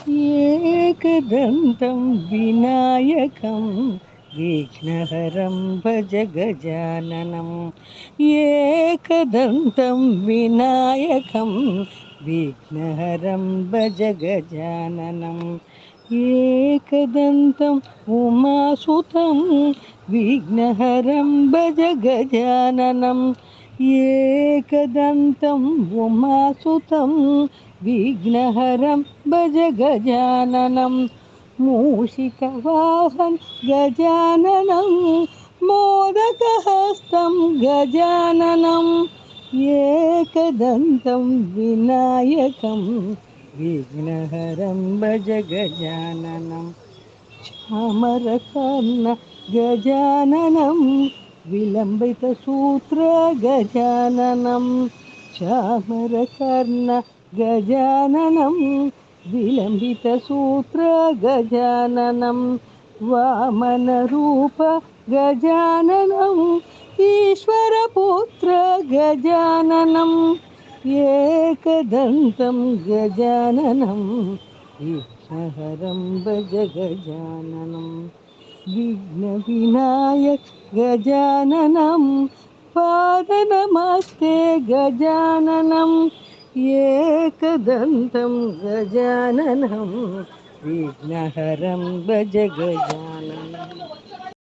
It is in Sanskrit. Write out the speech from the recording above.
एकदन्तं विनायकं विघ्नहरं भज गजाननम् एकदन्तं विनायकं विघ्नहरं भज गजाननम् एकदन्तम् उमासुतं विघ्नहरं भज गजाननम् एकदन्तम् उमासुतं विघ्नहरं भज गजाननं मूषिकवाहन गजाननं मोदकहस्तं गजाननम् एकदन्तं विनायकं विघ्नहरं भज गजाननम् चामरकर्ण गजाननं विलम्बितसूत्र गजाननं चामरकर्ण गजाननं विलम्बितसूत्र गजाननं वामनरूप गजाननम् ईश्वरपुत्र गजाननम् एकदन्तं गजाननं विघ्नहरं भज गजाननं विघ्नविनायक गजाननं पादनमस्ते गजाननम् एकदन्तं गजाननं विघ्नहरं भज गजाननम्।